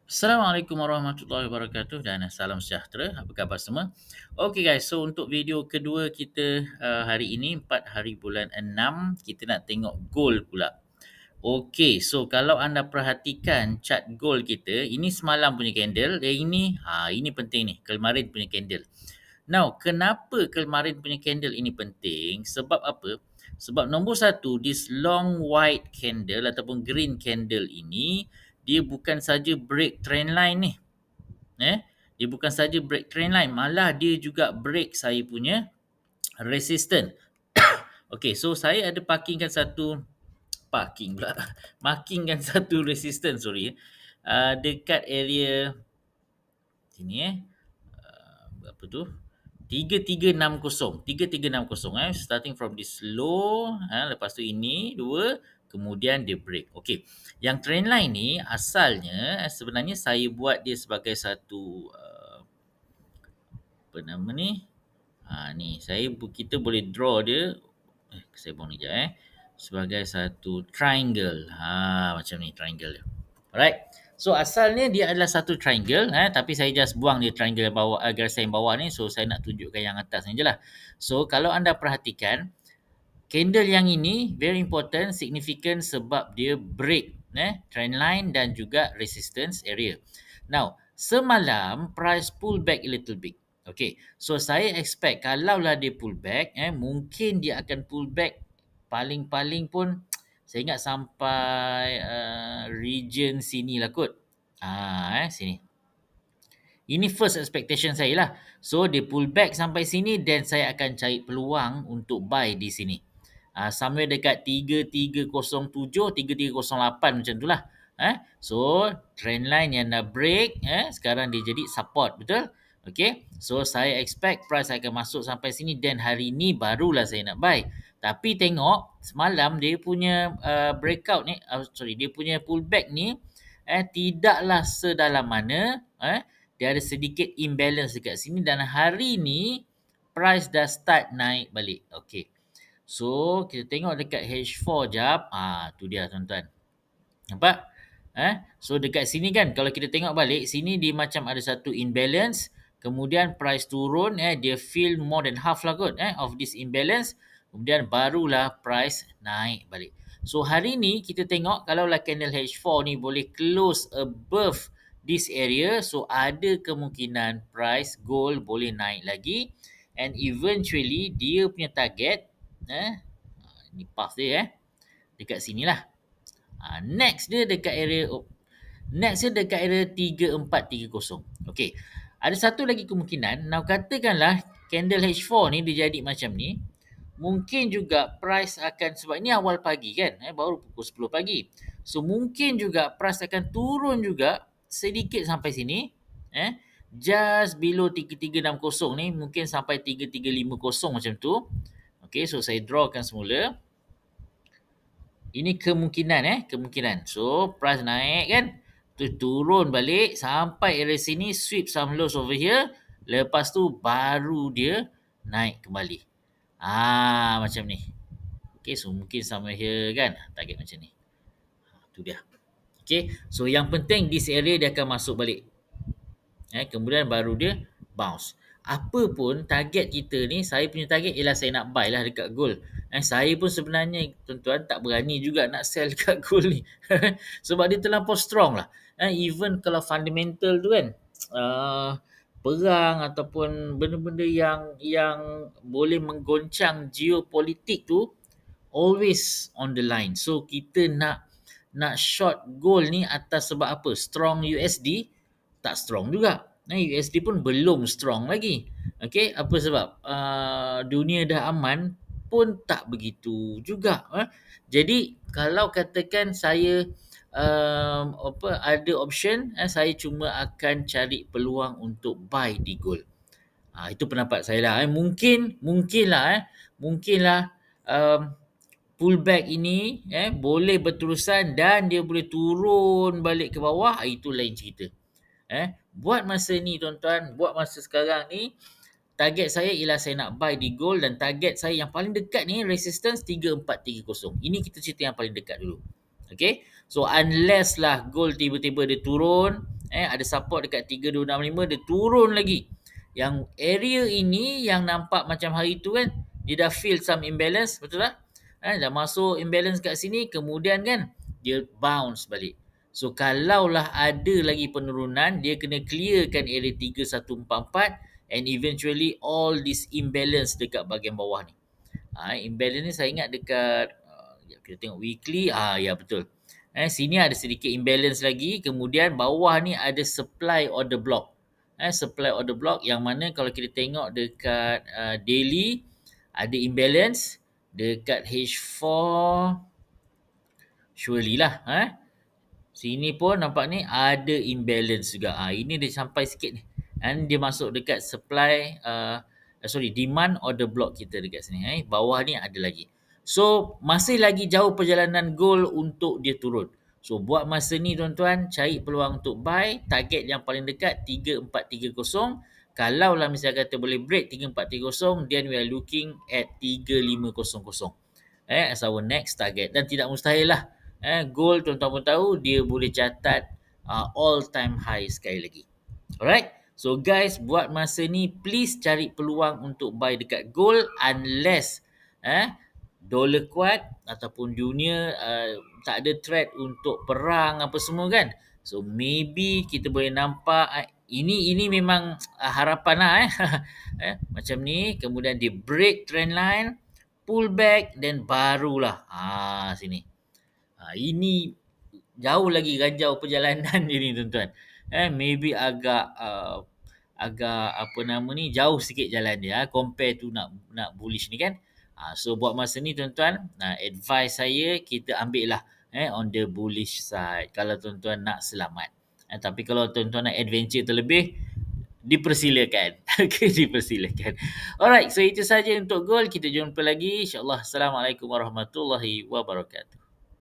Assalamualaikum warahmatullahi wabarakatuh dan salam sejahtera. Apa khabar semua? Okay guys, so untuk video kedua kita hari ini 4 hari bulan 6 kita nak tengok gold pula. Okay, so kalau anda perhatikan chart gold kita, ini semalam punya candle, ini penting ni, kemarin punya candle. Now, kenapa kemarin punya candle ini penting? Sebab apa? Sebab nombor satu, this long white candle ataupun green candle ini, dia bukan saja break trend line ni. Dia bukan saja break trend line, malah dia juga break saya punya resistance. Okay, so saya ada markingkan satu resistance, dekat area sini berapa tu? 3360 starting from this low, lepas tu ini dua, kemudian dia break. Okey, yang trend line ni asalnya sebenarnya saya buat dia sebagai satu apa nama ni, kita boleh draw dia, saya buang ni sekejap sebagai satu triangle, macam ni triangle dia. Alright. So asalnya dia adalah satu triangle, tapi saya just buang dia triangle bawah, garis yang bawah ni, so saya nak tunjukkan yang atas ni je lah. So kalau anda perhatikan, candle yang ini very important, significant sebab dia break trend line dan juga resistance area. Now, semalam price pull back a little bit. Okay, so saya expect kalaulah dia pull back, mungkin dia akan pull back paling-paling pun saya ingat sampai region sini lah kot. Sini. Ini first expectation saya lah. So, dia pull back sampai sini dan saya akan cari peluang untuk buy di sini. Somewhere dekat 3307, 3308 macam tu lah. So, trend line yang dah break, sekarang dia jadi support, betul? Okay, so saya expect price akan masuk sampai sini dan hari ni barulah saya nak buy. Tapi tengok, semalam dia punya breakout ni, dia punya pullback ni, tidaklah sedalam mana, dia ada sedikit imbalance dekat sini dan hari ni price dah start naik balik. Okay. So, kita tengok dekat H4 jap. Tu dia tuan-tuan. Nampak? So, dekat sini kan, kalau kita tengok balik, sini dia macam ada satu imbalance. Kemudian price turun, dia fill more than half lah kot, of this imbalance. Kemudian barulah price naik balik. So, hari ni kita tengok kalaulah candle H4 ni boleh close above this area, so ada kemungkinan price gold boleh naik lagi and eventually dia punya target ni path dia dekat sinilah. Next dia dekat area 3430. Okey, ada satu lagi kemungkinan. Now katakanlah candle H4 ni dia jadi macam ni, mungkin juga price akan, sebab ini awal pagi kan, baru pukul 10 pagi, so mungkin juga price akan turun juga sedikit sampai sini, just below 3360 ni, mungkin sampai 3350 macam tu. Okay, so saya drawkan semula. Ini kemungkinan. So price naik kan, turun balik sampai area sini, sweep some lows over here, lepas tu baru dia naik kembali. Macam ni. Okay, so mungkin somewhere here kan, target macam ni. Tu dia. Okay, so yang penting this area dia akan masuk balik. Kemudian baru dia bounce. Apa pun target kita ni, saya punya target ialah saya nak buy lah dekat gold. Saya pun sebenarnya tuan-tuan tak berani juga nak sell dekat gold ni. Sebab dia terlampau strong lah. Even kalau fundamental tu kan, perang ataupun benda-benda yang boleh menggoncang geopolitik tu always on the line. So kita nak short gold ni atas sebab apa? Strong USD tak strong juga. USD pun belum strong lagi. Okay, apa sebab? Dunia dah aman pun tak begitu juga. Jadi kalau katakan saya ada option, saya cuma akan cari peluang untuk buy di gold. Itu pendapat saya lah. Mungkinlah pullback ini boleh berterusan dan dia boleh turun balik ke bawah. Itu lain cerita. Buat masa ni tuan-tuan, buat masa sekarang ni, target saya ialah saya nak buy di gold dan target saya yang paling dekat ni resistance 3430. Ini kita cerita yang paling dekat dulu. Okay, so unless lah gold tiba-tiba dia turun, Ada support dekat 3265, dia turun lagi. Yang area ini yang nampak macam hari tu kan, dia dah feel some imbalance, betul tak? Dah masuk imbalance kat sini, kemudian kan dia bounce balik. So kalaulah ada lagi penurunan, dia kena clearkan area 3144 and eventually all this imbalance dekat bahagian bawah ni. Imbalance ni saya ingat dekat kita tengok weekly. Ya betul. Sini ada sedikit imbalance lagi, kemudian bawah ni ada supply order block. Supply order block yang mana kalau kita tengok dekat daily ada imbalance dekat H4 surely lah. Sini pun nampak ni ada imbalance juga. Ini dia sampai sikit ni. And dia masuk dekat supply demand order block kita dekat sini. Bawah ni ada lagi. So masih lagi jauh perjalanan gold untuk dia turun. So buat masa ni tuan-tuan, cari peluang untuk buy. Target yang paling dekat 3430. Kalau lah misalnya kata boleh break 3430, then we are looking at 3500. As our next target. Dan tidak mustahil lah. Gold tuan-tuan pun tahu dia boleh catat all time high sekali lagi. Alright. So guys, buat masa ni please cari peluang untuk buy dekat gold unless dolar kuat ataupun dunia tak ada threat untuk perang apa semua kan. So maybe kita boleh nampak ini memang harapan lah macam ni, kemudian dia break trend line, pull back, then barulah sini. Ini jauh lagi ranjau perjalanan dia ni tuan-tuan. Maybe agak apa nama ni, jauh sikit jalan dia compare tu nak bullish ni kan. So buat masa ni tuan-tuan, advice saya kita ambil lah on the bullish side kalau tuan-tuan nak selamat. Tapi kalau tuan-tuan nak adventure terlebih, dipersilakan. Okay, dipersilakan. Alright, so itu saja untuk gold. Kita jumpa lagi insya-Allah. Assalamualaikum warahmatullahi wabarakatuh.